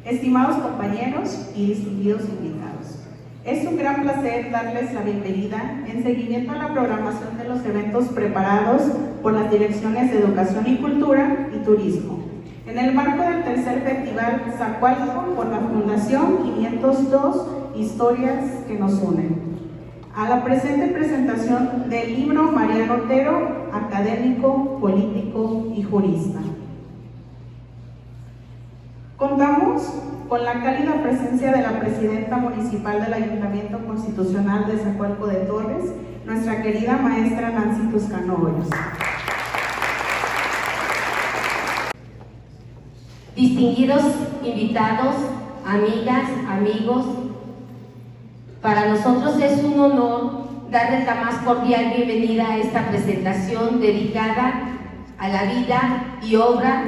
estimados compañeros y distinguidos invitados. Es un gran placer darles la bienvenida en seguimiento a la programación de los eventos preparados por las Direcciones de Educación y Cultura y Turismo, en el marco del tercer Festival Zacualco por la Fundación 502 Historias que nos unen. A la presente presentación del libro Mariano Otero, académico, político y jurista. Contamos con la cálida presencia de la presidenta municipal del Ayuntamiento Constitucional de Zacualco de Torres, nuestra querida maestra Nancy Tuscano Hoyos. Distinguidos invitados, amigas, amigos, para nosotros es un honor darles la más cordial bienvenida a esta presentación dedicada a la vida y obra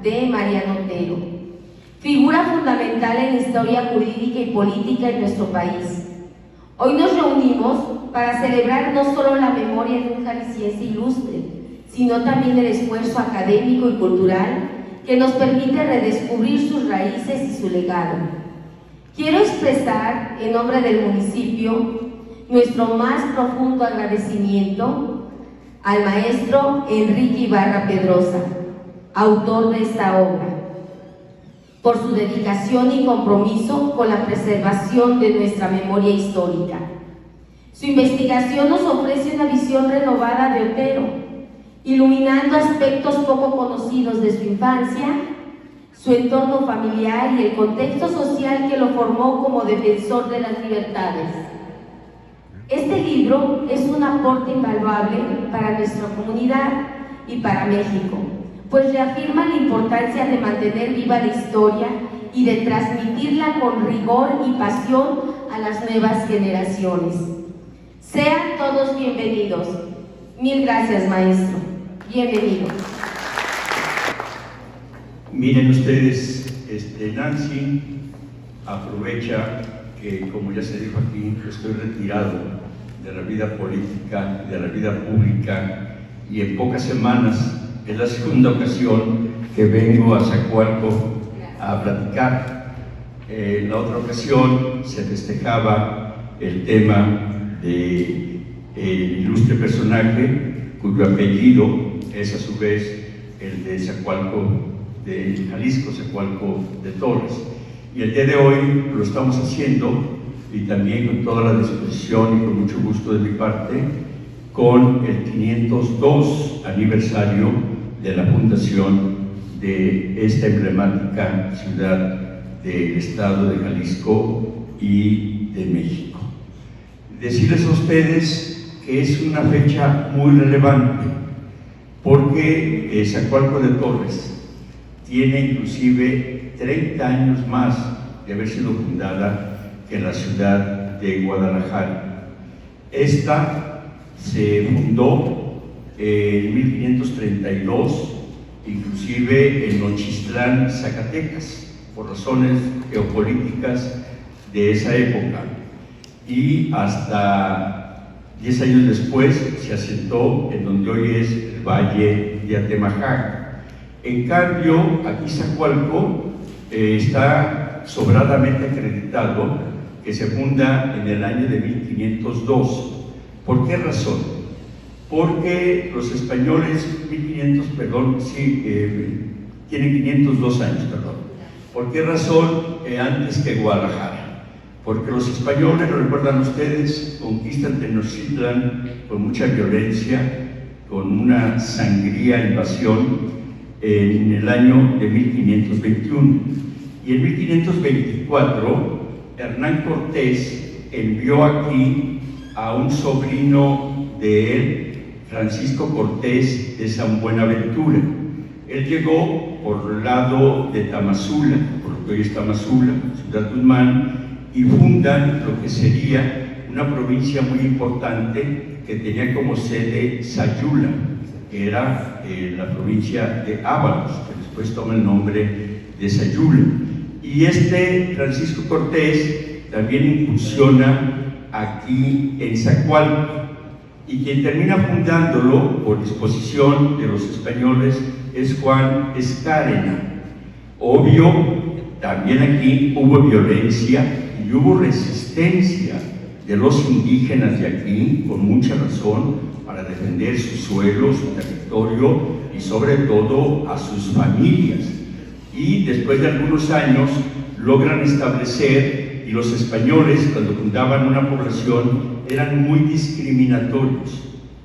de Mariano Otero, figura fundamental en la historia jurídica y política en nuestro país. Hoy nos reunimos para celebrar no solo la memoria de un jalisciense ilustre, sino también el esfuerzo académico y cultural que nos permite redescubrir sus raíces y su legado. Quiero expresar, en nombre del municipio, nuestro más profundo agradecimiento al maestro Enrique Ibarra Pedrosa, autor de esta obra, por su dedicación y compromiso con la preservación de nuestra memoria histórica. Su investigación nos ofrece una visión renovada de Otero, iluminando aspectos poco conocidos de su infancia, su entorno familiar y el contexto social que lo formó como defensor de las libertades. Este libro es un aporte invaluable para nuestra comunidad y para México, pues reafirma la importancia de mantener viva la historia y de transmitirla con rigor y pasión a las nuevas generaciones. Sean todos bienvenidos. Mil gracias, maestro. Bienvenido. Miren ustedes, Nancy aprovecha que, como ya se dijo aquí, estoy retirado de la vida política, de la vida pública, y en pocas semanas es la segunda ocasión que vengo a Zacualco a platicar. En la otra ocasión se festejaba el tema del ilustre personaje cuyo apellido es a su vez el de Zacualco de Jalisco, Zacualco de Torres. Y el día de hoy lo estamos haciendo, y también con toda la disposición y con mucho gusto de mi parte, con el 502 aniversario de la fundación de esta emblemática ciudad del estado de Jalisco y de México. Decirles a ustedes que es una fecha muy relevante, porque Zacualco de Torres tiene inclusive 30 años más de haber sido fundada que la ciudad de Guadalajara. Esta se fundó en 1532, inclusive en Nochistlán, Zacatecas, por razones geopolíticas de esa época, y hasta 10 años después se asentó en donde hoy es el Valle de Atemajac. En cambio, aquí Zacualco está sobradamente acreditado que se funda en el año de 1502. ¿Por qué razón? Porque los españoles, tienen 502 años, perdón. ¿Por qué razón antes que Guadalajara? Porque los españoles, lo recuerdan ustedes, conquistan Tenochtitlan con mucha violencia, con una sangría invasión, en el año de 1521. Y en 1524, Hernán Cortés envió aquí a un sobrino de él, Francisco Cortés de San Buenaventura. Él llegó por el lado de Tamazula, por lo que hoy es Tamazula, Ciudad Guzmán, y fundan lo que sería una provincia muy importante que tenía como sede Sayula, que era la provincia de Ábalos, que después toma el nombre de Sayula. Y Francisco Cortés también incursiona aquí en Zacualco, y quien termina fundándolo por disposición de los españoles es Juan Escárena. Obvio también aquí hubo violencia y hubo resistencia de los indígenas de aquí, con mucha razón, para defender su suelo, su territorio y sobre todo a sus familias. Y después de algunos años logran establecer, y los españoles cuando fundaban una población eran muy discriminatorios.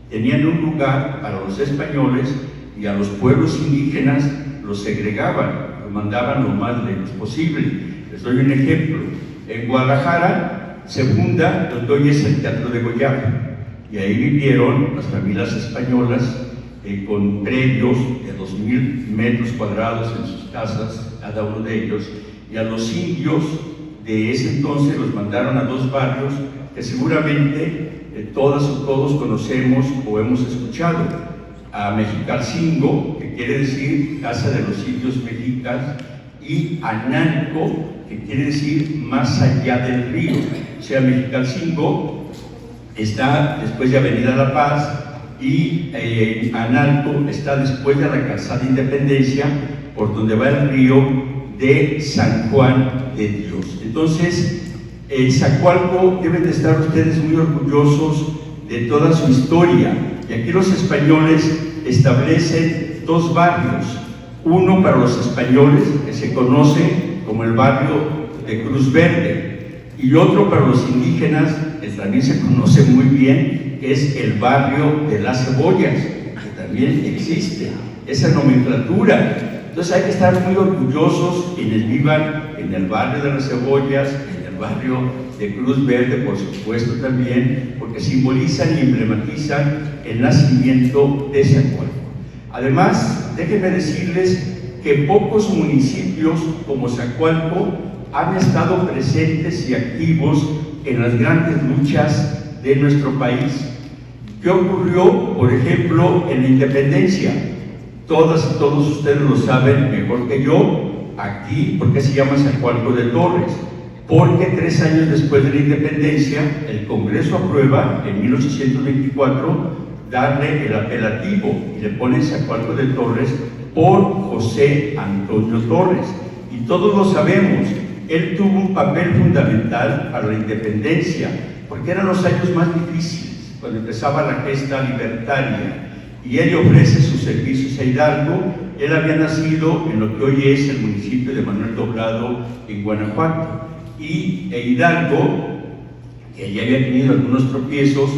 Tenían un lugar para los españoles y a los pueblos indígenas los segregaban, los mandaban lo más lejos posible. Les doy un ejemplo. En Guadalajara se funda donde hoy es el Teatro de Goyave, y ahí vivieron las familias españolas con predios de 2,000 metros cuadrados en sus casas, cada uno de ellos, y a los indios de ese entonces los mandaron a 2 barrios que seguramente todas o todos conocemos o hemos escuchado: a Mexicalcingo, que quiere decir Casa de los Indios Mexicas, y Analco, que quiere decir más allá del río. O sea, Mexicalcingo está después de Avenida La Paz, y Analco está después de la Calzada Independencia, por donde va el río de San Juan de Dios. Entonces, en Zacualco deben de estar ustedes muy orgullosos de toda su historia. Y aquí los españoles establecen 2 barrios, uno para los españoles, que se conoce como el barrio de Cruz Verde, y otro para los indígenas, que también se conoce muy bien, que es el barrio de Las Cebollas, que también existe esa nomenclatura. Entonces hay que estar muy orgullosos quienes vivan en el barrio de Las Cebollas, en el barrio de Cruz Verde, por supuesto también, porque simbolizan y emblematizan el nacimiento de Zacualco. Además, déjenme decirles que pocos municipios como Zacualco han estado presentes y activos en las grandes luchas de nuestro país. ¿Qué ocurrió, por ejemplo, en la independencia? Todas y todos ustedes lo saben mejor que yo. Aquí, ¿por qué se llama Zacualco de Torres? Porque 3 años después de la independencia, el Congreso aprueba en 1824 darle el apelativo y le ponen Zacualco de Torres por José Antonio Torres. Y todos lo sabemos, él tuvo un papel fundamental para la independencia, porque eran los años más difíciles, cuando empezaba la gesta libertaria, y él le ofrece sus servicios a Hidalgo. Él había nacido en lo que hoy es el municipio de Manuel Doblado, en Guanajuato, y Hidalgo, que ya había tenido algunos tropiezos,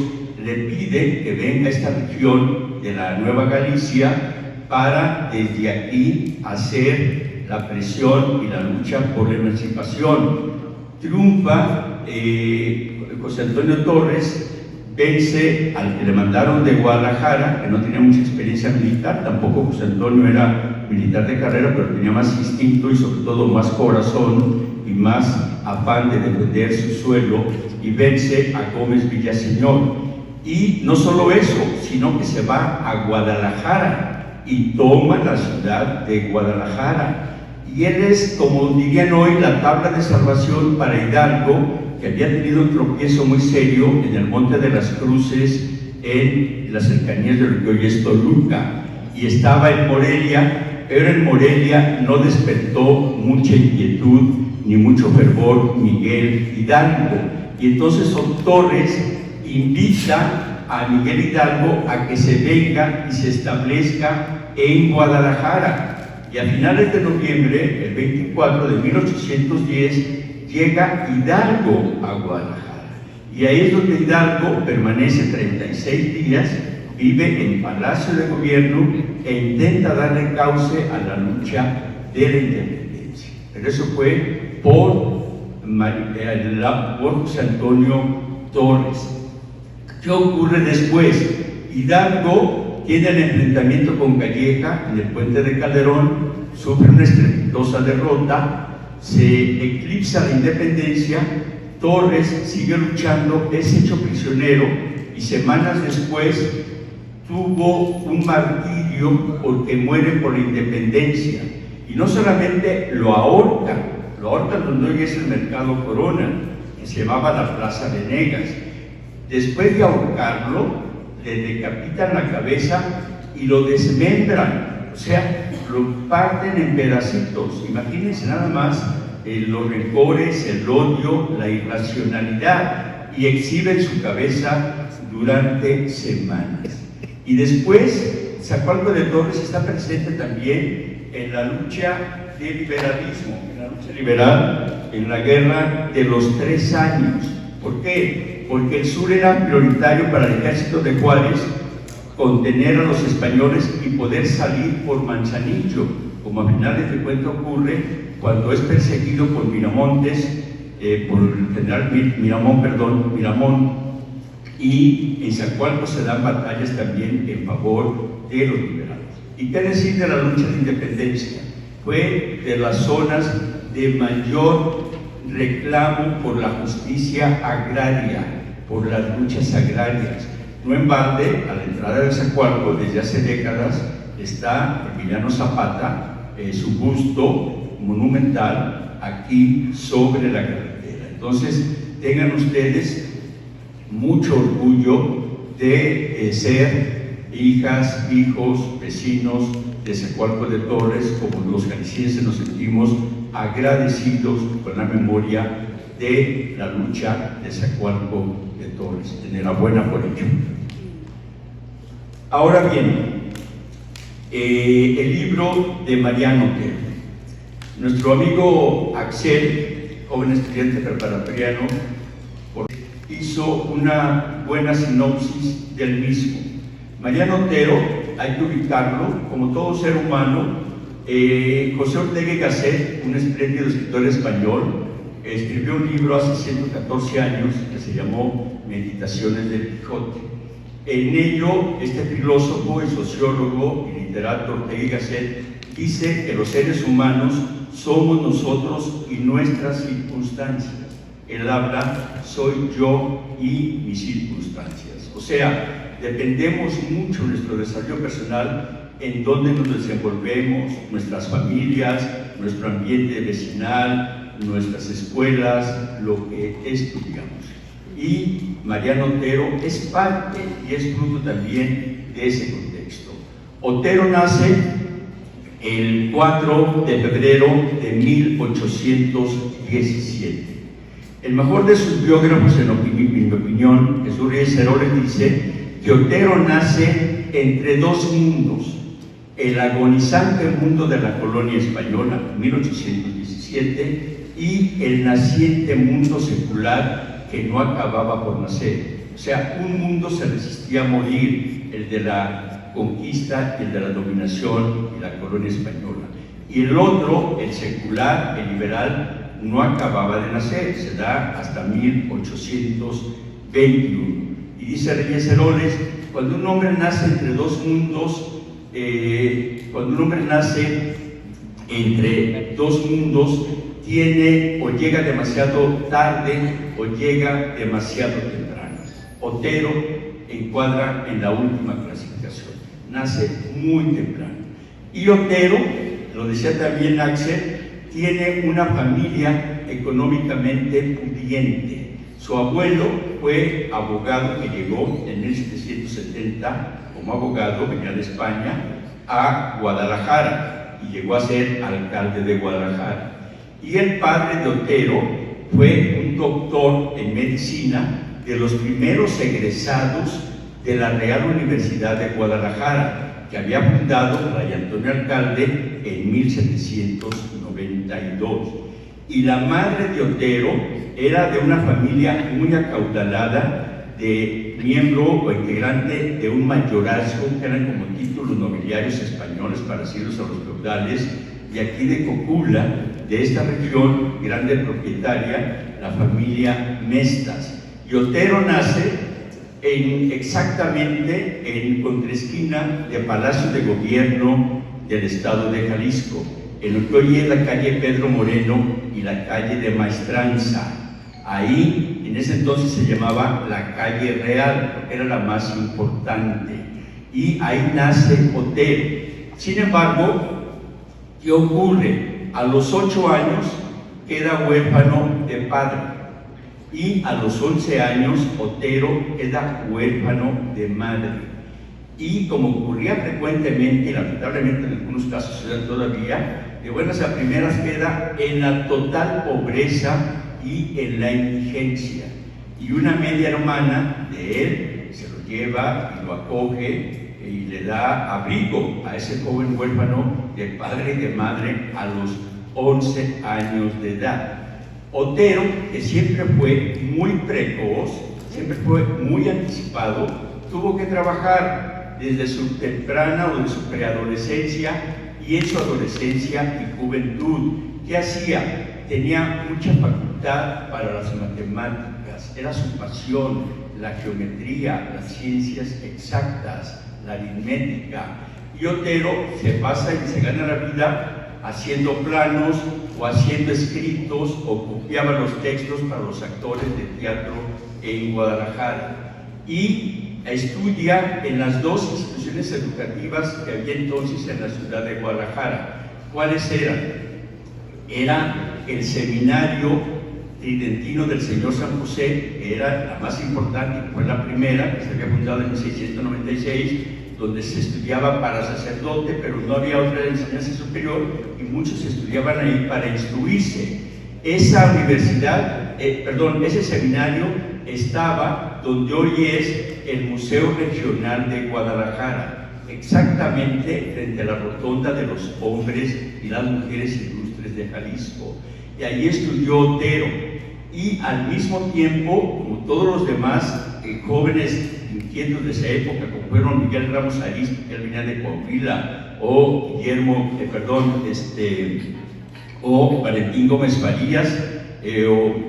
le pide que venga a esta región de la Nueva Galicia para desde aquí hacer la presión y la lucha por la emancipación. Triunfa José Antonio Torres, vence al que le mandaron de Guadalajara, que no tenía mucha experiencia militar. Tampoco José Antonio era militar de carrera, pero tenía más instinto y sobre todo más corazón y más afán de defender su suelo, y vence a Gómez Villaseñor. Y no solo eso, sino que se va a Guadalajara y toma la ciudad de Guadalajara. Y él es, como dirían hoy, la tabla de salvación para Hidalgo, que había tenido un tropiezo muy serio en el Monte de las Cruces, en las cercanías de lo que hoy es Toluca, y estaba en Morelia, pero en Morelia no despertó mucha inquietud ni mucho fervor Miguel Hidalgo. Y entonces Torres invita a Miguel Hidalgo a que se venga y se establezca en Guadalajara. Y a finales de noviembre, el 24 de 1810, llega Hidalgo a Guadalajara. Y ahí es donde Hidalgo permanece 36 días, vive en Palacio de Gobierno e intenta darle cauce a la lucha de la independencia. Pero eso fue por José Antonio Torres. ¿Qué ocurre después? Hidalgo tiene el enfrentamiento con Calleja en el puente de Calderón, sufre una estrepitosa derrota, se eclipsa la independencia. Torres sigue luchando, es hecho prisionero y semanas después tuvo un martirio porque muere por la independencia. Y no solamente lo ahorcan donde hoy es el Mercado Corona, que se llamaba la Plaza Venegas. Después de ahorcarlo, le decapitan la cabeza y lo desmembran, o sea, lo parten en pedacitos. Imagínense nada más los rencores, el odio, la irracionalidad, y exhiben su cabeza durante semanas. Y después, Zacualco de Torres está presente también en la lucha del liberalismo, en la lucha liberal, en la guerra de los 3 años. ¿Por qué? Porque el sur era prioritario para el ejército de Juárez contener a los españoles y poder salir por Manzanillo, como a finales de cuentas ocurre cuando es perseguido por Miramontes, por el general Miramón, y en Zacualco se dan batallas también en favor de los liberales. ¿Y qué decir de la lucha de independencia? Fue de las zonas de mayor reclamo por la justicia agraria, por las luchas agrarias. No en balde, a la entrada de Zacualco, desde hace décadas, está Emiliano Zapata, su busto monumental aquí sobre la carretera. Entonces, tengan ustedes mucho orgullo de ser hijas, hijos, vecinos de Zacualco de Torres, como los jaliscienses nos sentimos agradecidos con la memoria de la lucha de Zacualco de Torres. Enhorabuena por ello. Ahora bien, el libro de Mariano Otero. Nuestro amigo Axel, joven estudiante preparatoriano, hizo una buena sinopsis del mismo. Mariano Otero, hay que ubicarlo como todo ser humano. José Ortega y Gasset, un espléndido escritor español, escribió un libro hace 114 años que se llamó Meditaciones del Quijote. En ello, este filósofo y sociólogo y literato Ortega y Gasset dice que los seres humanos somos nosotros y nuestras circunstancias. Él habla, soy yo y mis circunstancias. O sea, dependemos mucho de nuestro desarrollo personal en dónde nos desenvolvemos, nuestras familias, nuestro ambiente vecinal, nuestras escuelas, lo que estudiamos. Y Mariano Otero es parte y es fruto también de ese contexto. Otero nace el 4 de febrero de 1817. El mejor de sus biógrafos, en mi opinión, Jesús Reyes Heroles, dice que Otero nace entre 2 mundos: el agonizante mundo de la colonia española, 1817, y el naciente mundo secular que no acababa por nacer. O sea, un mundo se resistía a morir, el de la conquista, el de la dominación y la colonia española. Y el otro, el secular, el liberal, no acababa de nacer, se da hasta 1821. Y dice Reyes Heroles, cuando un hombre nace entre 2 mundos, cuando un hombre nace entre 2 mundos, tiene o llega demasiado tarde o llega demasiado temprano. Otero encuadra en la última clasificación, nace muy temprano. Y Otero, lo decía también Axel, tiene una familia económicamente pudiente. Su abuelo fue abogado que llegó en 1770 como abogado, venía de España, a Guadalajara y llegó a ser alcalde de Guadalajara. Y el padre de Otero fue un doctor en medicina, de los primeros egresados de la Real Universidad de Guadalajara, que había fundado Fray Antonio Alcalde en 1792. Y la madre de Otero era de una familia muy acaudalada, de miembro o integrante de un mayorazgo, que eran como títulos nobiliarios españoles parecidos a los feudales, de aquí de Cocula, de esta región grande propietaria, la familia Mestas. Y Otero nace exactamente en contraesquina de Palacio de Gobierno del Estado de Jalisco, en lo que hoy es la calle Pedro Moreno y la calle de Maestranza. Ahí, en ese entonces se llamaba la calle Real, porque era la más importante, y ahí nace Otero. Sin embargo, ¿qué ocurre? A los 8 años queda huérfano de padre, y a los 11 años Otero queda huérfano de madre. y como ocurría frecuentemente y lamentablemente en algunos casos se da todavía, de buenas a primeras queda en la total pobreza y en la indigencia. Y una media hermana de él se lo lleva y lo acoge y le da abrigo a ese joven huérfano de padre y de madre a los 11 años de edad. Otero, que siempre fue muy precoz, siempre fue muy anticipado, tuvo que trabajar desde su temprana o de su preadolescencia y en su adolescencia y juventud. ¿Qué hacía? Tenía mucha facultad para las matemáticas, era su pasión, la geometría, las ciencias exactas, la aritmética. Y Otero se pasa y se gana la vida haciendo planos o haciendo escritos o copiaba los textos para los actores de teatro en Guadalajara. Y estudia en las dos instituciones educativas que había entonces en la ciudad de Guadalajara. ¿Cuáles eran? Era el Seminario Tridentino del Señor San José, que era la más importante, que fue la primera, que se había fundado en 1696, donde se estudiaba para sacerdote, pero no había otra enseñanza superior y muchos estudiaban ahí para instruirse. Esa universidad, ese seminario estaba donde hoy es el Museo Regional de Guadalajara, exactamente frente a la rotonda de los hombres y las mujeres ilustres de Jalisco. Y allí estudió Otero, y al mismo tiempo, como todos los demás jóvenes inquietos de esa época, como fueron Miguel Ramos Arizpe, que venía de Coahuila, o o Valentín Gómez Farías,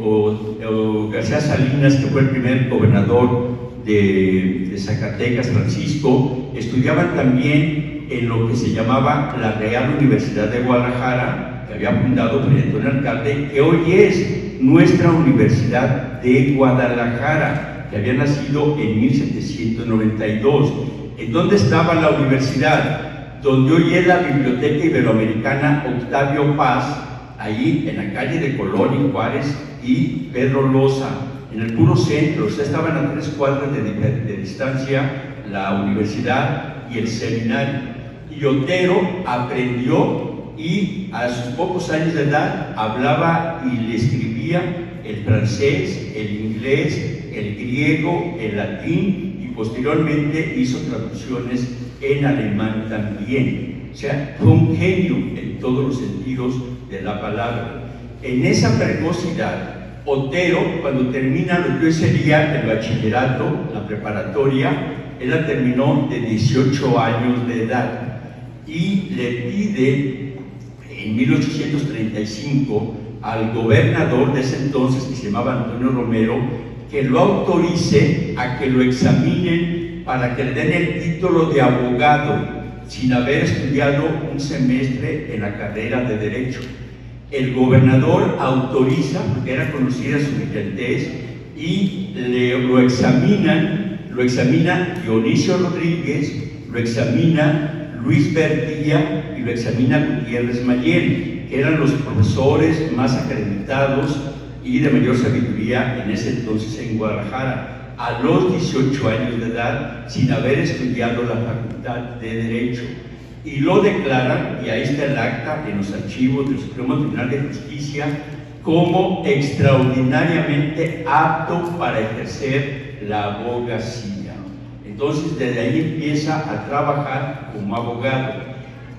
o García Salinas, que fue el primer gobernador de Zacatecas, Francisco, estudiaban también en lo que se llamaba la Real Universidad de Guadalajara, que había fundado Fray Antonio Alcalde, que hoy es nuestra Universidad de Guadalajara, que había nacido en 1792. ¿En dónde estaba la universidad? Donde hoy es la Biblioteca Iberoamericana Octavio Paz, allí en la calle de Colón y Juárez y Pedro Loza, en el puro centro. O sea, estaban a 3 cuadras de distancia la universidad y el seminario. Y Otero aprendió, y a sus pocos años de edad hablaba y le escribía el francés, el inglés, el griego, el latín, y posteriormente hizo traducciones en alemán también. O sea, fue un genio en todos los sentidos de la palabra. En esa precocidad, Otero, cuando termina lo que hoy sería el bachillerato, la preparatoria, él la terminó de 18 años de edad y le pide en 1835 al gobernador de ese entonces, que se llamaba Antonio Romero, que lo autorice a que lo examinen para que le den el título de abogado sin haber estudiado un semestre en la carrera de Derecho. El gobernador autoriza, porque era conocida su brillantez, y lo examina Dionisio Rodríguez, lo examina Luis Verdilla y lo examina Gutiérrez Mayel, que eran los profesores más acreditados y de mayor sabiduría en ese entonces en Guadalajara, a los 18 años de edad, sin haber estudiado la Facultad de Derecho. Y lo declaran, y ahí está el acta en los archivos del Supremo Tribunal de Justicia, como extraordinariamente apto para ejercer la abogacía. Entonces, desde ahí empieza a trabajar como abogado.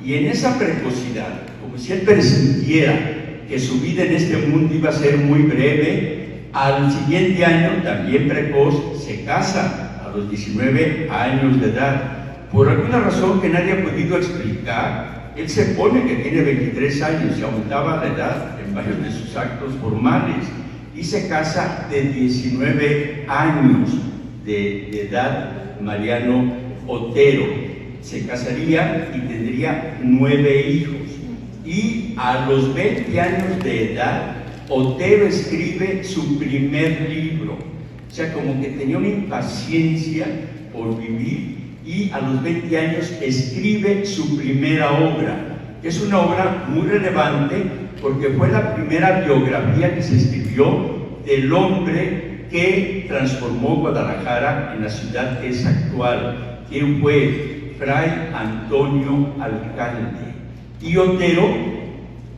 Y en esa precocidad, como si él presintiera que su vida en este mundo iba a ser muy breve, al siguiente año, también precoz, se casa a los 19 años de edad. Por alguna razón que nadie ha podido explicar, él se pone que tiene 23 años y aumentaba la edad en varios de sus actos formales, y se casa de 19 años de edad. Mariano Otero se casaría y tendría 9 hijos, y a los 20 años de edad Otero escribe su primer libro. O sea, como que tenía una impaciencia por vivir, y a los 20 años escribe su primera obra, que es una obra muy relevante porque fue la primera biografía que se escribió del hombre que transformó Guadalajara en la ciudad que es actual. quién fue Fray Antonio Alcalde. Y Otero,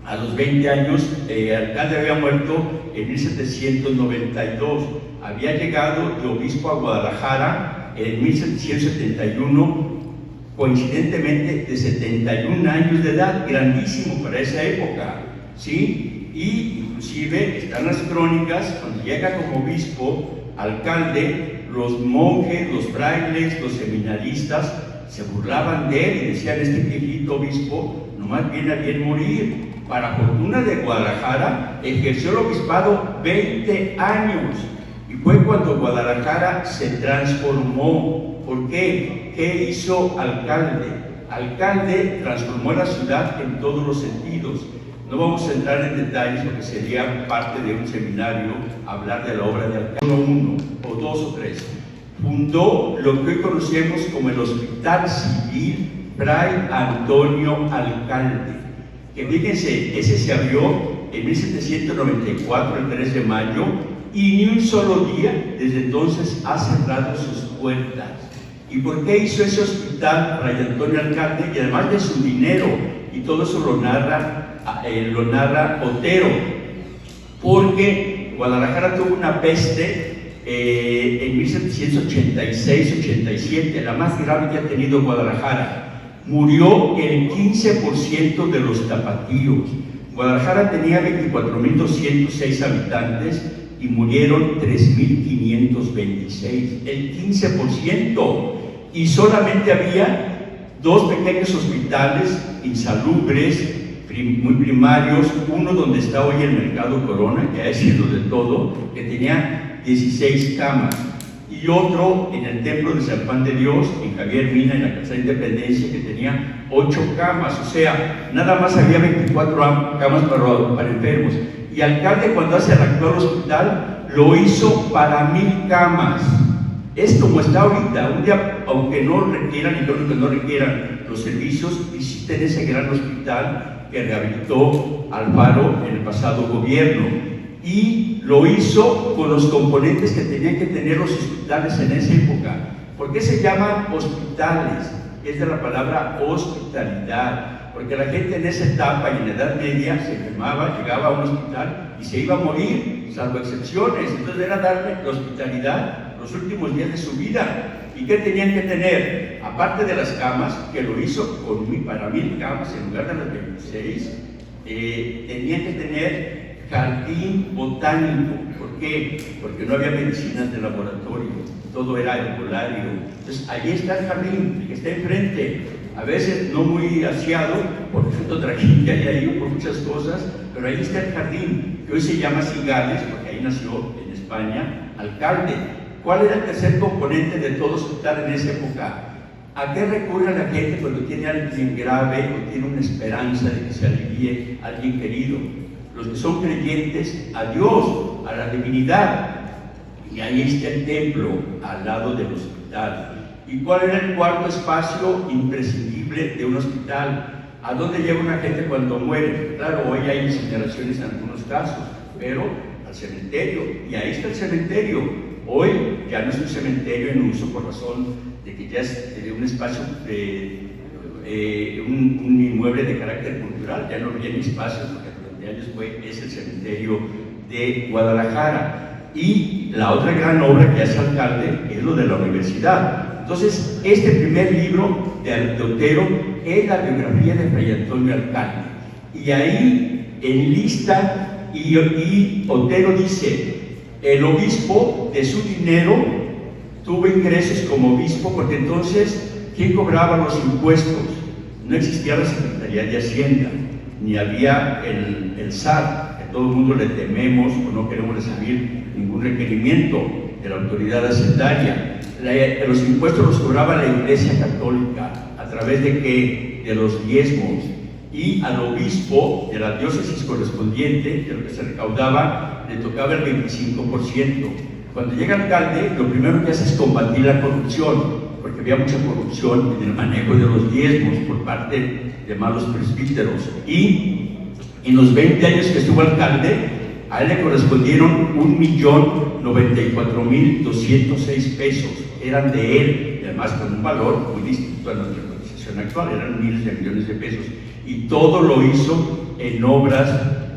a los 20 años, Alcalde había muerto en 1792. Había llegado de obispo a Guadalajara en 1771, coincidentemente de 71 años de edad, grandísimo para esa época, ¿sí? Y inclusive están las crónicas, cuando llega como obispo, alcalde, los monjes, los frailes, los seminaristas se burlaban de él y decían: este viejito obispo nomás viene a bien morir. Para fortuna de Guadalajara, ejerció el obispado 20 años. Y fue cuando Guadalajara se transformó. ¿Por qué? ¿Qué hizo Alcalde? Alcalde transformó la ciudad en todos los sentidos. No vamos a entrar en detalles porque sería parte de un seminario hablar de la obra de Alcalde. Uno o dos o tres. Fundó lo que hoy conocemos como el Hospital Civil Fray Antonio Alcalde. Que fíjense, ese se abrió en 1794, el 3 de mayo, y ni un solo día desde entonces ha cerrado sus puertas. ¿Y por qué hizo ese hospital Fray Antonio Alcalde? Y además de su dinero, y todo eso lo narra Otero, porque Guadalajara tuvo una peste en 1786-87, la más grave que ha tenido Guadalajara. Murió el 15% de los tapatíos. Guadalajara tenía 24.206 habitantes y murieron 3.526, el 15%. Y solamente había 2 pequeños hospitales insalubres, muy primarios, uno donde está hoy el Mercado Corona, que ha sido de todo, que tenía 16 camas, y otro en el Templo de San Juan de Dios, en Javier Mina, en la Casa de Independencia, que tenía 8 camas, o sea, nada más había 24 camas para enfermos. Y Alcalde, cuando hace el actual hospital, lo hizo para 1,000 camas. Es como está ahorita. Un día, aunque no requieran, y creo que no requieran los servicios, visiten ese gran hospital que rehabilitó Alfaro en el pasado gobierno. Y lo hizo con los componentes que tenían que tener los hospitales en esa época. ¿Por qué se llaman hospitales? Es de la palabra hospitalidad, porque la gente en esa etapa y en la Edad Media se enfermaba, llegaba a un hospital y se iba a morir, salvo excepciones. Entonces era darle la hospitalidad los últimos días de su vida. ¿Y qué tenían que tener? Aparte de las camas, que lo hizo para 1,000 camas en lugar de las 26, tenían que tener jardín botánico. ¿Por qué? Porque no había medicinas de laboratorio, todo era herbolario. Entonces, allí está el jardín, que está enfrente, a veces no muy aseado, por cierto, trajín que hay ahí, por muchas cosas, pero ahí está el jardín, que hoy se llama Cigales, porque ahí nació en España Alcalde. ¿Cuál era el tercer componente de todo hospital en esa época? ¿A qué recurre la gente cuando tiene a alguien grave o tiene una esperanza de que se alivie a alguien querido? Los que son creyentes, a Dios, a la divinidad. Y ahí está el templo, al lado del hospital. ¿Y cuál era el cuarto espacio imprescindible de un hospital? ¿A dónde lleva una gente cuando muere? Claro, hoy hay incineraciones en algunos casos, pero al cementerio. Y ahí está el cementerio. Hoy ya no es un cementerio en uso por razón de que ya es un espacio un inmueble de carácter cultural, ya no tiene espacios, porque es el cementerio de Guadalajara. Y la otra gran obra que hace Alcalde es lo de la universidad. Entonces, este primer libro de Otero es la biografía de Fray Antonio Alcalde. Y ahí enlista, y Otero dice: el obispo de su dinero tuvo ingresos como obispo, porque entonces, ¿quién cobraba los impuestos? No existía la Secretaría de Hacienda, ni había el SAT, que todo el mundo le tememos o no queremos recibir ningún requerimiento de la autoridad hacendaria. Los impuestos los cobraba la Iglesia Católica, ¿a través de qué? De los diezmos. Y al obispo de la diócesis correspondiente, de lo que se recaudaba, le tocaba el 25%. Cuando llega Alcalde, lo primero que hace es combatir la corrupción, porque había mucha corrupción en el manejo de los diezmos por parte de malos presbíteros. Y en los 20 años que estuvo Alcalde, a él le correspondieron 1.094.206 pesos, eran de él. y además con un valor muy distinto a nuestra cotización actual, eran miles de millones de pesos, y todo lo hizo en obras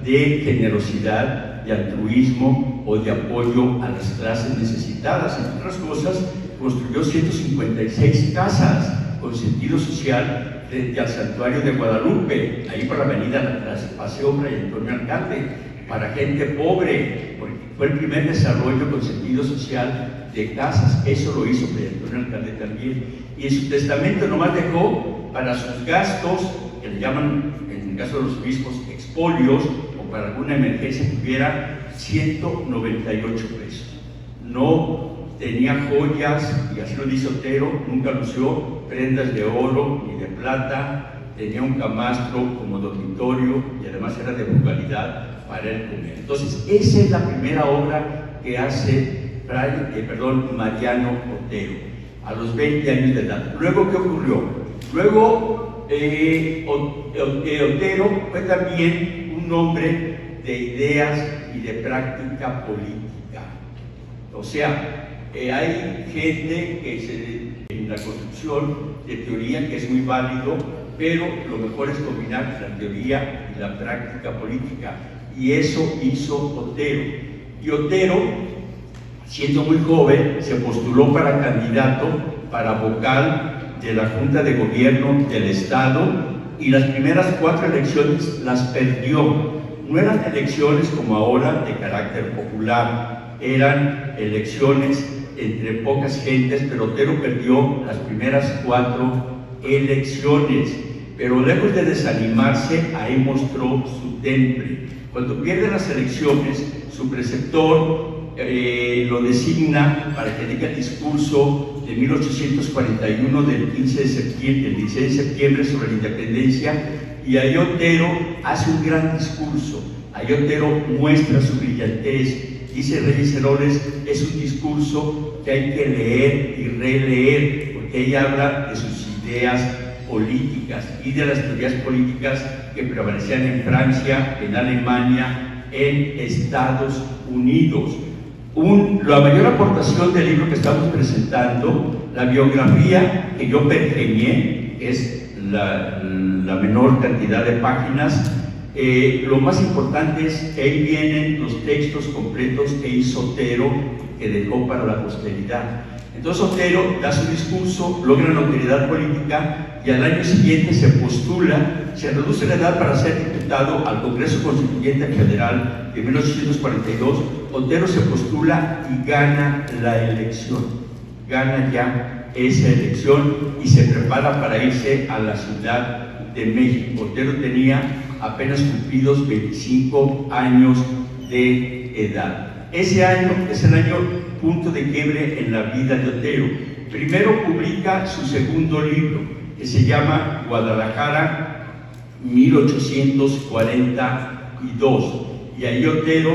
de generosidad, de altruismo o de apoyo a las clases necesitadas. Entre otras cosas, construyó 156 casas con sentido social frente al Santuario de Guadalupe, ahí por la avenida Paseo Fray Antonio Alcalde, para gente pobre, porque fue el primer desarrollo con sentido social de casas. Eso lo hizo Fray Antonio Alcalde también. Y en su testamento nomás dejó para sus gastos, que le llaman, en el caso de los obispos, expolios, o para alguna emergencia que hubiera, 198 pesos. No tenía joyas, y así lo dice Otero, nunca lució prendas de oro ni de plata, tenía un camastro como dormitorio y además era de frugalidad para él comer. Entonces, esa es la primera obra que hace Mariano Otero, a los 20 años de edad. Luego, ¿qué ocurrió? Luego, Otero fue también un hombre de ideas y de práctica política. O sea, hay gente que en la construcción de teoría, que es muy válido, pero lo mejor es combinar la teoría y la práctica política, y eso hizo Otero. Y Otero, siendo muy joven, se postuló para candidato, para vocal de la Junta de Gobierno del Estado, y las primeras 4 elecciones las perdió. No eran elecciones como ahora de carácter popular, eran elecciones entre pocas gentes, pero Otero perdió las primeras 4 elecciones. Pero lejos de desanimarse, ahí mostró su temple. Cuando pierde las elecciones, su preceptor lo designa para que diga el discurso de 1841 del 16 de septiembre sobre la independencia, y ahí Otero hace un gran discurso. Ahí Otero muestra su brillantez. Dice Reyes Heroles, es un discurso que hay que leer y releer, porque ella habla de sus ideas políticas y de las teorías políticas que prevalecían en Francia, en Alemania, en Estados Unidos. La mayor aportación del libro que estamos presentando, la biografía que yo pergeñé, que es la menor cantidad de páginas, lo más importante es que ahí vienen los textos completos que hizo Otero, que dejó para la posteridad. Entonces Otero da su discurso, logra notoriedad política, y al año siguiente se postula, se reduce la edad para ser diputado al Congreso Constituyente Federal de 1842. Otero se postula y gana la elección, gana ya esa elección y se prepara para irse a la Ciudad de México. Otero tenía apenas cumplidos 25 años de edad. Ese año es el año punto de quiebre en la vida de Otero. Primero publica su segundo libro, que se llama Guadalajara 1842, y ahí Otero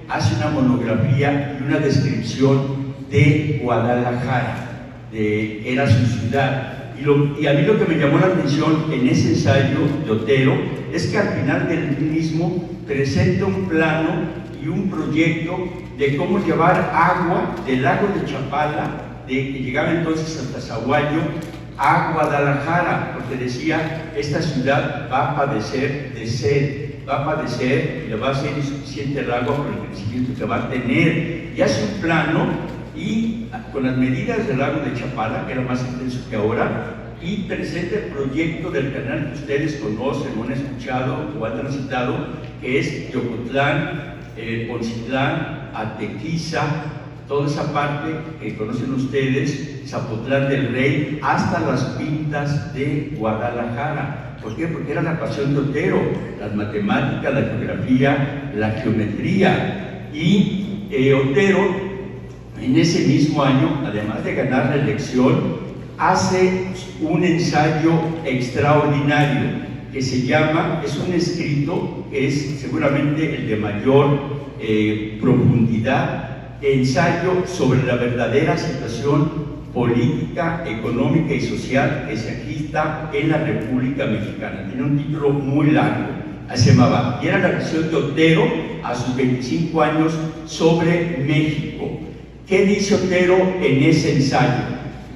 hace una monografía y una descripción de Guadalajara, era su ciudad. Y a mí lo que me llamó la atención en ese ensayo de Otero es que al final del mismo presenta un plano y un proyecto de cómo llevar agua del lago de Chapala, que llegaba entonces hasta Zaguayo, a Guadalajara, porque decía, esta ciudad va a padecer de sed, va a padecer y le va a ser insuficiente el agua por el crecimiento que va a tener. Y hace un plano, y con las medidas del lago de Chapala, que era más intenso que ahora, y presenta el proyecto del canal que ustedes conocen o han escuchado o han transitado, que es Yocotlán, Poncitlán, Atequiza, toda esa parte que conocen ustedes, Zapotlán del Rey, hasta las Pintas de Guadalajara. ¿Por qué? Porque era la pasión de Otero, las matemáticas, la geografía, la geometría. Y Otero, en ese mismo año, además de ganar la elección, hace un ensayo extraordinario que se llama, es un escrito que es seguramente el de mayor profundidad, ensayo sobre la verdadera situación política, económica y social que se agita en la República Mexicana. Tiene un título muy largo, se llamaba, y era la visión de Otero a sus 25 años sobre México. ¿Qué dice Otero en ese ensayo?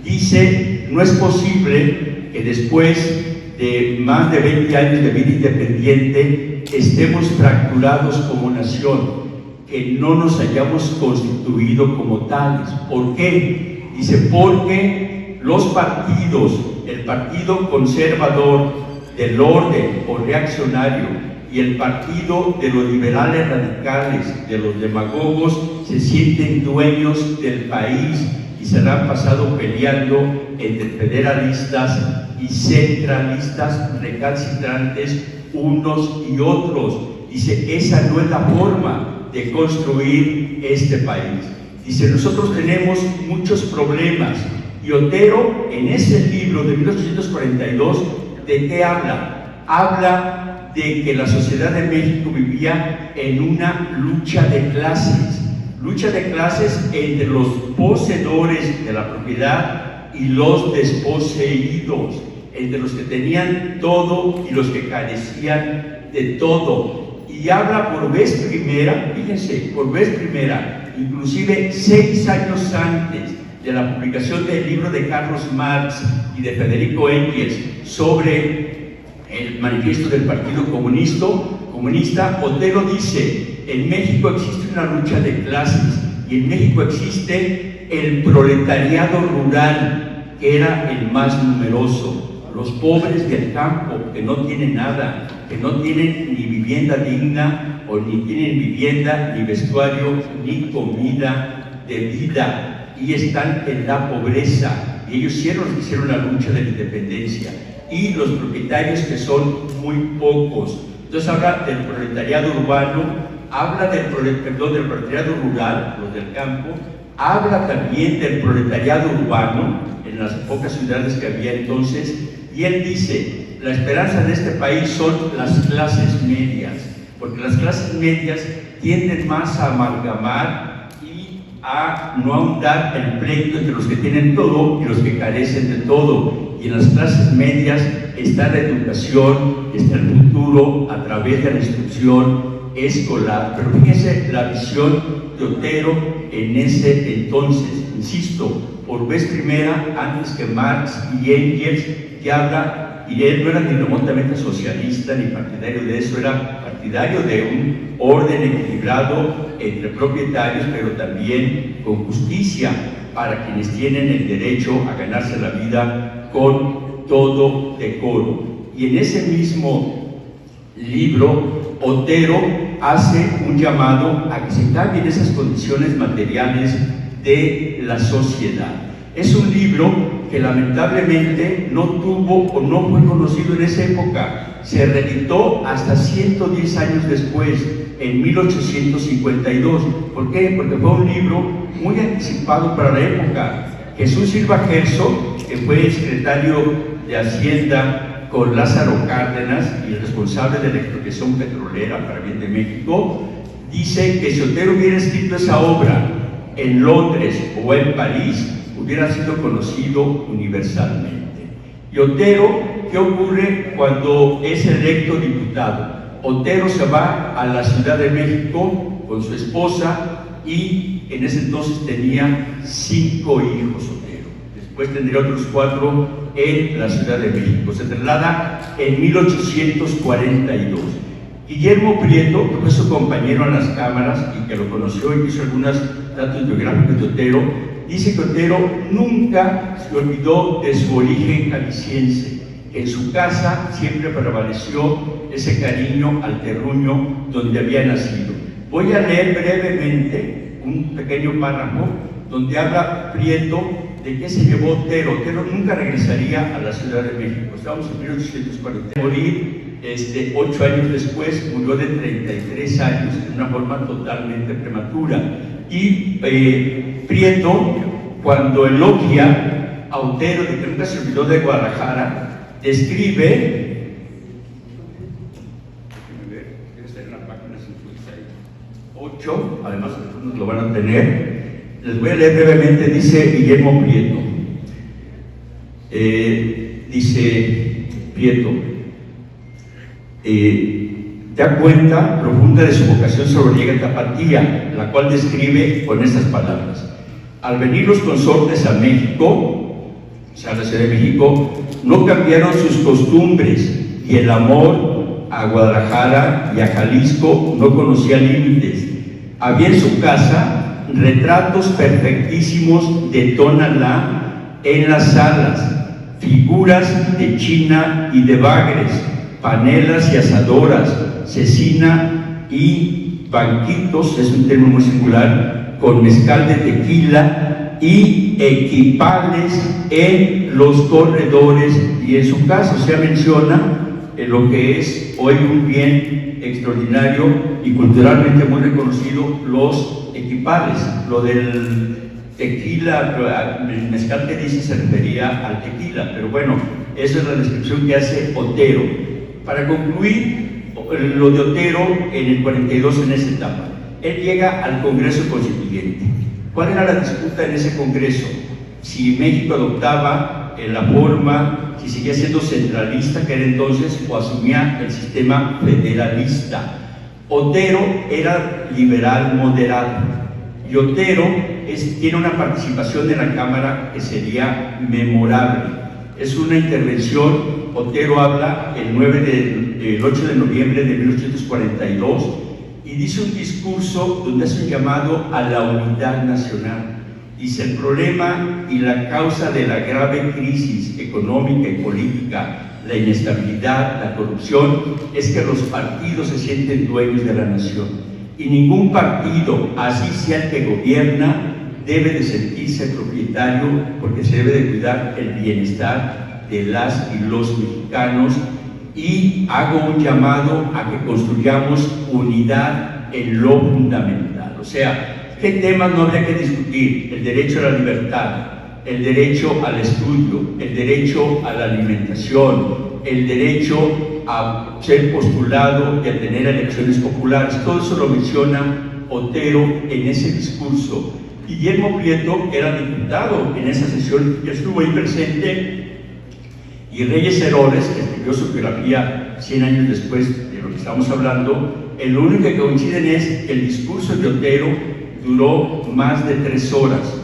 dice: no es posible que después de más de 20 años de vida independiente estemos fracturados como nación, que no nos hayamos constituido como tales. ¿Por qué? Dice: porque los partidos, el partido conservador del orden o reaccionario y el partido de los liberales radicales, de los demagogos, se sienten dueños del país y se la han pasado peleando entre federalistas y centralistas recalcitrantes unos y otros. Dice: esa no es la forma de construir este país. Dice: nosotros tenemos muchos problemas. Y Otero, en ese libro de 1842, ¿de qué habla? Habla de que la sociedad de México vivía en una lucha de clases entre los poseedores de la propiedad y los desposeídos, entre los que tenían todo y los que carecían de todo. Y habla por vez primera, fíjense, por vez primera, inclusive 6 años antes de la publicación del libro de Carlos Marx y de Federico Engels sobre el manifiesto del Partido Comunista, Otero dice: en México existe una lucha de clases y en México existe el proletariado rural, que era el más numeroso, los pobres del campo, que no tienen nada, que no tienen ni vivienda digna, o ni tienen vivienda, ni vestuario, ni comida de vida, y están en la pobreza. Y ellos hicieron la lucha de la independencia, y los propietarios, que son muy pocos. Entonces habla del proletariado urbano, habla del proletariado rural, los del campo, habla también del proletariado urbano en las pocas ciudades que había entonces, y él dice: la esperanza de este país son las clases medias, porque las clases medias tienden más a amalgamar y a no ahondar el pleito entre los que tienen todo y los que carecen de todo. Y en las clases medias está la educación, está el futuro a través de la instrucción escolar. Pero fíjense la visión de Otero en ese entonces, insisto, por vez primera, antes que Marx y Engels, que habla, y él no era ni remotamente socialista ni partidario de eso, era partidario de un orden equilibrado entre propietarios, pero también con justicia para quienes tienen el derecho a ganarse la vida con todo decoro. Y en ese mismo libro, Otero hace un llamado a que se cambien esas condiciones materiales de la sociedad. Es un libro que lamentablemente no tuvo o no fue conocido en esa época. Se reeditó hasta 110 años después, en 1852. ¿Por qué? Porque fue un libro muy anticipado para la época. Jesús Silva Gerso, que fue el secretario de Hacienda con Lázaro Cárdenas y el responsable de la expropiación petrolera para bien de México, dice que si Otero hubiera escrito esa obra en Londres o en París, hubiera sido conocido universalmente. Y Otero, ¿qué ocurre cuando es electo diputado? Otero se va a la Ciudad de México con su esposa y en ese entonces tenía 5 hijos Otero. Después tendría otros 4 en la Ciudad de México. Se traslada en 1842. Guillermo Prieto, que fue su compañero en las cámaras y que lo conoció y hizo algunos datos biográficos de Otero, dice que Otero nunca se olvidó de su origen jalisciense. En su casa siempre prevaleció ese cariño al terruño donde había nacido. Voy a leer brevemente un pequeño párrafo donde habla Prieto de qué se llevó Otero. Otero nunca regresaría a la Ciudad de México. Estamos en 1840. Morir 8 años después, murió de 33 años, de una forma totalmente prematura. Y Prieto, cuando elogia a Otero de que nunca se olvidó de Guadalajara, describe, debe estar en la página 58, además algunos lo van a tener. Les voy a leer brevemente, dice Guillermo Prieto. Dice Prieto, da cuenta profunda de su vocación sobrellega tapatía, la cual describe con estas palabras: al venir los consortes a México, sea, la Ciudad de México, no cambiaron sus costumbres y el amor a Guadalajara y a Jalisco no conocía límites. Había en su casa retratos perfectísimos de Tonalá en las salas, figuras de China y de Bagres, panelas y asadoras, cecina y banquitos, es un término muy singular, con mezcal de tequila y equipales en los corredores, y en su caso se menciona lo que es hoy un bien extraordinario y culturalmente muy reconocido, los equipales. Lo del tequila, el mezcal que dice se refería al tequila, pero bueno, esa es la descripción que hace Otero. Para concluir, lo de Otero en el 42, en esa etapa, él llega al Congreso Constituyente. ¿Cuál era la disputa en ese Congreso? Si México adoptaba la forma, si seguía siendo centralista, que era entonces, o asumía el sistema federalista. Otero era liberal moderado, y Otero tiene una participación en la Cámara que sería memorable. Es una intervención. Otero habla el 8 de noviembre de 1842 y dice un discurso donde hace un llamado a la unidad nacional. Dice: el problema y la causa de la grave crisis económica y política, la inestabilidad, la corrupción, es que los partidos se sienten dueños de la nación, y ningún partido, así sea el que gobierna, debe de sentirse propietario, porque se debe de cuidar el bienestar de las y los mexicanos. Y hago un llamado a que construyamos unidad en lo fundamental. O sea, ¿qué temas no habría que discutir? El derecho a la libertad, el derecho al estudio, el derecho a la alimentación, el derecho a ser postulado y a tener elecciones populares. Todo eso lo menciona Otero en ese discurso. Guillermo Prieto era diputado en esa sesión y estuvo ahí presente, y Reyes Heroles, que escribió su biografía 100 años después de lo que estamos hablando, lo único que coinciden es que el discurso de Otero duró más de 3 horas,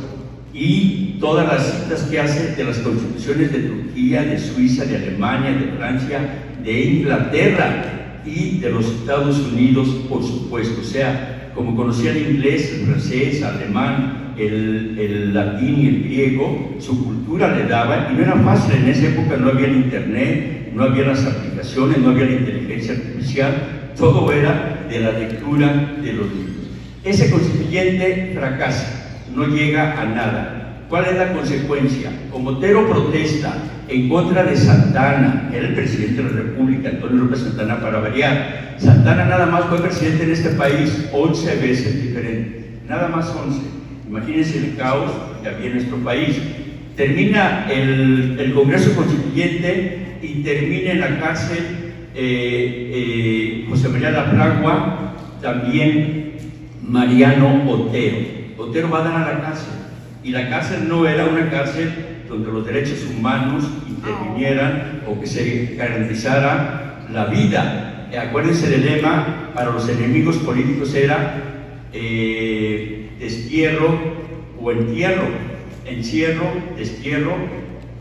y todas las citas que hace de las constituciones de Turquía, de Suiza, de Alemania, de Francia, de Inglaterra y de los Estados Unidos, por supuesto. O sea, como conocía el inglés, el francés, el alemán, el latín y el griego, su cultura le daba, y no era fácil. En esa época no había el internet, no había las aplicaciones, no había la inteligencia artificial, todo era de la lectura de los libros. Ese constituyente fracasa, no llega a nada. ¿Cuál es la consecuencia? Como Otero protesta en contra de Santana, que era el presidente de la República, Antonio López Santana, para variar. Santana nada más fue presidente en este país 11 veces diferente, nada más 11. Imagínense el caos que había en nuestro país. Termina el Congreso Constituyente y termina en la cárcel José María Lafragua, también Mariano Otero. Otero va a dar a la cárcel, y la cárcel no era una cárcel donde los derechos humanos intervinieran o que se garantizara la vida. Acuérdense del lema para los enemigos políticos era destierro o entierro, encierro, destierro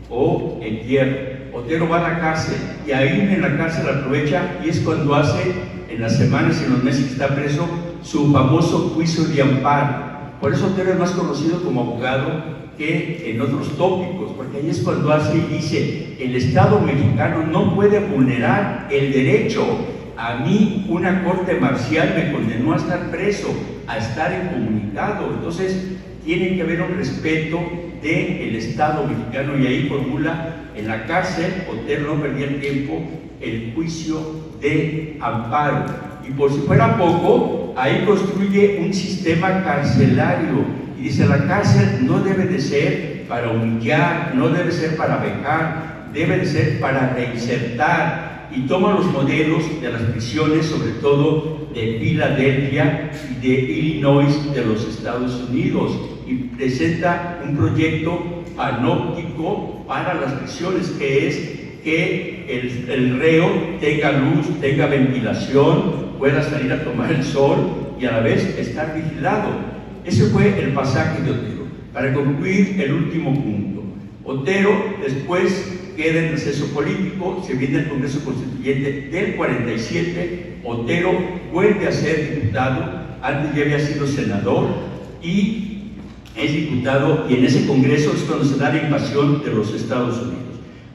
o entierro. Otero va a la cárcel, y ahí en la cárcel aprovecha, y es cuando hace, en las semanas y en los meses que está preso, su famoso juicio de amparo. Por eso Otero es más conocido como abogado que en otros tópicos, porque ahí es cuando hace y dice: el Estado mexicano no puede vulnerar el derecho. A mí una corte marcial me condenó a estar preso, a estar incomunicado. Entonces tiene que haber un respeto del Estado mexicano, y ahí formula en la cárcel, Otero no perdía el tiempo, el juicio de amparo. Y por si fuera poco, ahí construye un sistema carcelario, y dice: la cárcel no debe de ser para humillar, no debe ser para vejar, debe de ser para reinsertar. Y toma los modelos de las prisiones, sobre todo de Filadelfia y de Illinois, de los Estados Unidos, y presenta un proyecto panóptico para las prisiones, que es que el reo tenga luz, tenga ventilación, pueda salir a tomar el sol y a la vez estar vigilado. Ese fue el pasaje de Otero. Para concluir, el último punto. Otero después queda en receso político, se viene el Congreso Constituyente del 47, Otero vuelve a ser diputado, antes ya había sido senador y es diputado, y en ese Congreso es cuando se da la invasión de los Estados Unidos.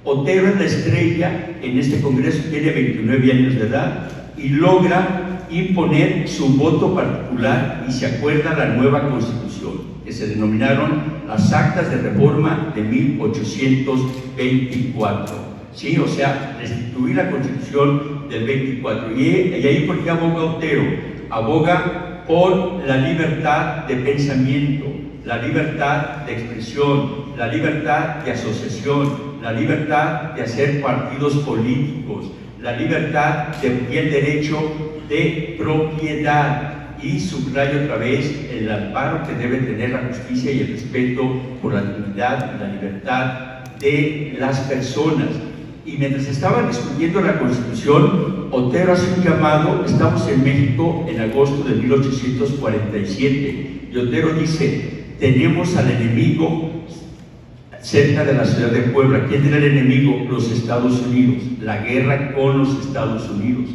Otero es la estrella en este Congreso, tiene 29 años de edad y logra imponer su voto particular y se acuerda la nueva Constitución, que se denominaron las Actas de Reforma de 1824. ¿Sí? O sea, restituir la Constitución del 24. Y ahí, ¿por qué aboga Otero? Aboga por la libertad de pensamiento, la libertad de expresión, la libertad de asociación, la libertad de hacer partidos políticos, la libertad y el derecho de propiedad. Y subrayo otra vez el amparo que debe tener la justicia y el respeto por la dignidad y la libertad de las personas. Y mientras estaban discutiendo la Constitución, Otero hace un llamado. Estamos en México en agosto de 1847 y Otero dice: tenemos al enemigo cerca de la ciudad de Puebla. ¿Quién era el enemigo? Los Estados Unidos, la guerra con los Estados Unidos.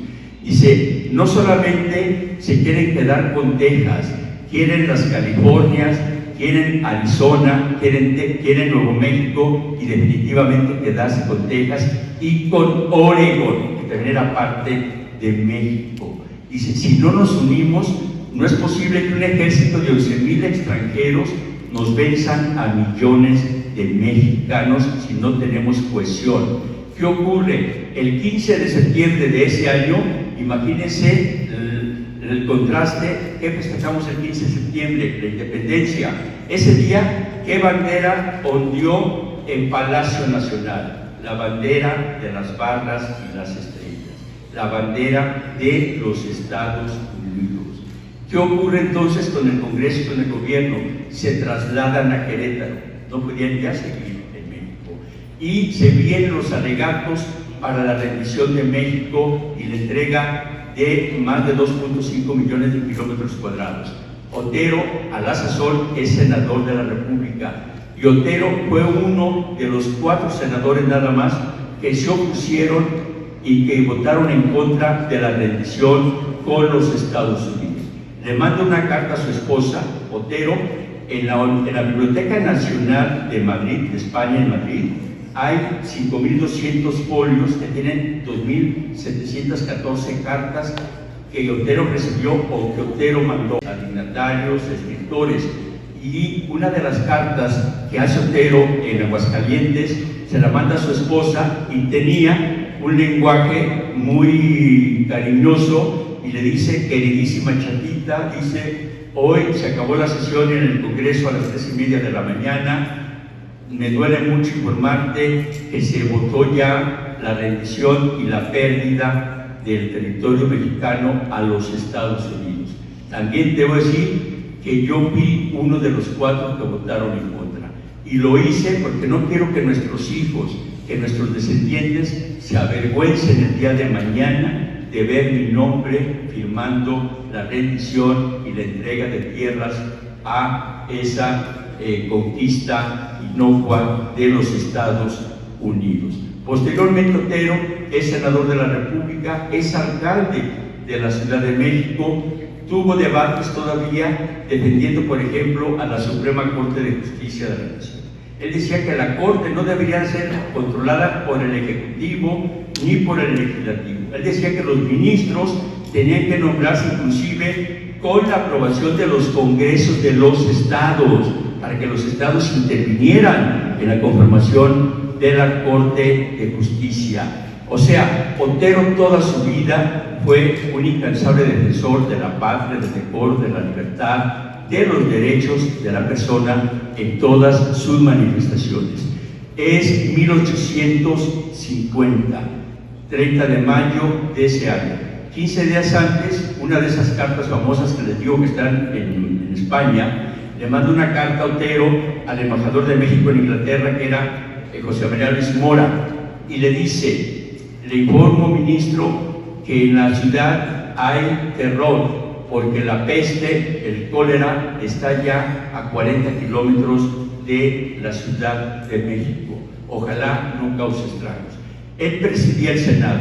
Dice, no solamente se quieren quedar con Texas, quieren las Californias, quieren Arizona, quieren Nuevo México y definitivamente quedarse con Texas y con Oregón, que también era parte de México. Dice, si no nos unimos, no es posible que un ejército de 11,000 extranjeros nos venzan a millones de mexicanos si no tenemos cohesión. ¿Qué ocurre? El 15 de septiembre de ese año, imagínense el contraste, que festejamos el 15 de septiembre, la independencia. Ese día, ¿qué bandera ondeó en Palacio Nacional? La bandera de las barras y las estrellas, la bandera de los Estados Unidos. ¿Qué ocurre entonces con el Congreso y con el gobierno? Se trasladan a Querétaro, no podían ya seguir en México. Y se vienen los alegatos para la rendición de México y la entrega de más de 2.5 millones de kilómetros cuadrados. Otero, a la sazón, es senador de la República. Y Otero fue uno de los 4 senadores nada más que se opusieron y que votaron en contra de la rendición con los Estados Unidos. Le manda una carta a su esposa, Otero, en la Biblioteca Nacional de Madrid, de España, en Madrid, hay 5.200 folios que tienen 2.714 cartas que Otero recibió o que Otero mandó a dignatarios, escritores. Y una de las cartas que hace Otero en Aguascalientes se la manda a su esposa y tenía un lenguaje muy cariñoso y le dice: queridísima chatita, dice, hoy se acabó la sesión en el Congreso a las 3:30 de la mañana. Me duele mucho informarte que se votó ya la rendición y la pérdida del territorio mexicano a los Estados Unidos. También debo decir que yo fui uno de los 4 que votaron en contra. Y lo hice porque no quiero que nuestros hijos, que nuestros descendientes se avergüencen el día de mañana de ver mi nombre firmando la rendición y la entrega de tierras a esa conquista inocua de los Estados Unidos. Posteriormente, Otero es senador de la República, es alcalde de la Ciudad de México, tuvo debates todavía defendiendo, por ejemplo, a la Suprema Corte de Justicia de la Nación. Él decía que la Corte no debería ser controlada por el Ejecutivo ni por el Legislativo. Él decía que los ministros tenían que nombrarse inclusive con la aprobación de los congresos de los estados, para que los estados intervinieran en la conformación de la Corte de Justicia. O sea, Otero toda su vida fue un incansable defensor de la patria, del decoro, de la libertad, de los derechos de la persona en todas sus manifestaciones. Es 1850, 30 de mayo de ese año. 15 días antes, una de esas cartas famosas que les digo que están en España, le manda una carta a Otero al embajador de México en Inglaterra, que era José María Luis Mora, y le dice: le informo, ministro, que en la ciudad hay terror, porque la peste, el cólera, está ya a 40 kilómetros de la Ciudad de México. Ojalá no cause estragos. Él presidía el Senado.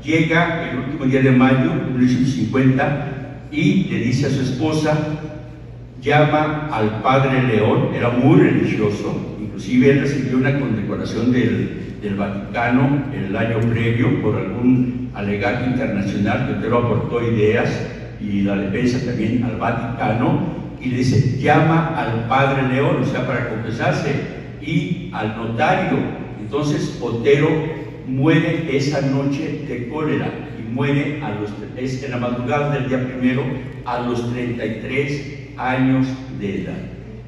Llega el último día de mayo de 1950 y le dice a su esposa, llama al Padre León, era muy religioso, inclusive él recibió una condecoración del Vaticano el año previo por algún alegato internacional que Otero aportó ideas y la defensa también al Vaticano, y le dice, llama al Padre León, o sea, para confesarse, y al notario. Entonces Otero muere esa noche de cólera y muere en la madrugada del día primero a los 33 años de edad.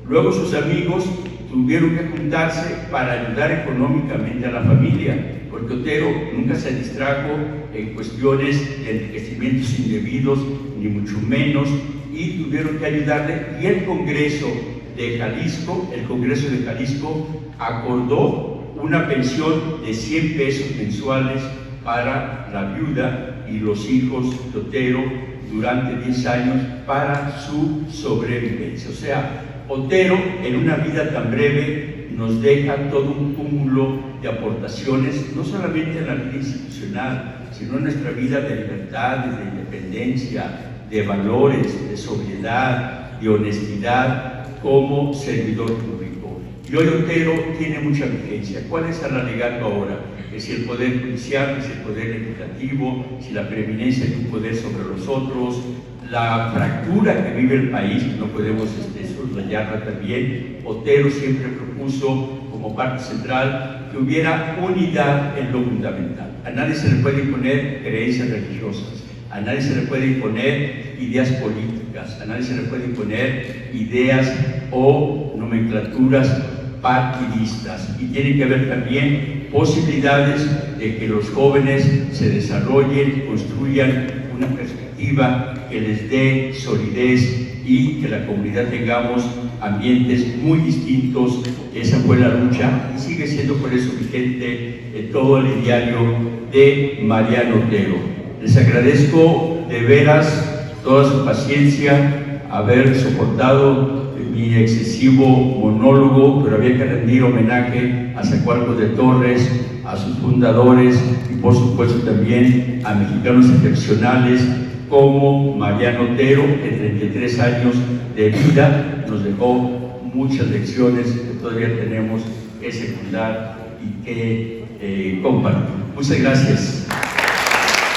Luego sus amigos tuvieron que juntarse para ayudar económicamente a la familia, porque Otero nunca se distrajo en cuestiones de enriquecimientos indebidos, ni mucho menos, y tuvieron que ayudarle, y el Congreso de Jalisco acordó una pensión de 100 pesos mensuales para la viuda y los hijos de Otero durante 10 años para su sobrevivencia. O sea, Otero, en una vida tan breve, nos deja todo un cúmulo de aportaciones, no solamente en la vida institucional, sino en nuestra vida de libertades, de independencia, de valores, de sobriedad, de honestidad, como servidor público. Y hoy Otero tiene mucha vigencia. ¿Cuál es el alegato ahora? Que si el poder judicial, que si el poder legislativo, si la preeminencia de un poder sobre los otros, la fractura que vive el país, no podemos soslayarla también. Otero siempre propuso como parte central que hubiera unidad en lo fundamental. A nadie se le puede imponer creencias religiosas, a nadie se le puede imponer ideas políticas, a nadie se le puede imponer ideas o nomenclaturas partidistas, y tiene que haber también posibilidades de que los jóvenes se desarrollen, construyan una perspectiva que les dé solidez y que la comunidad tengamos ambientes muy distintos. Esa fue la lucha y sigue siendo por eso vigente todo el ideario de Mariano Otero. Les agradezco de veras toda su paciencia, haber soportado mi excesivo monólogo, pero había que rendir homenaje a Zacualco de Torres, a sus fundadores y por supuesto también a mexicanos excepcionales como Mariano Otero, que en 33 años de vida nos dejó muchas lecciones que todavía tenemos que secundar y que compartir. Muchas gracias.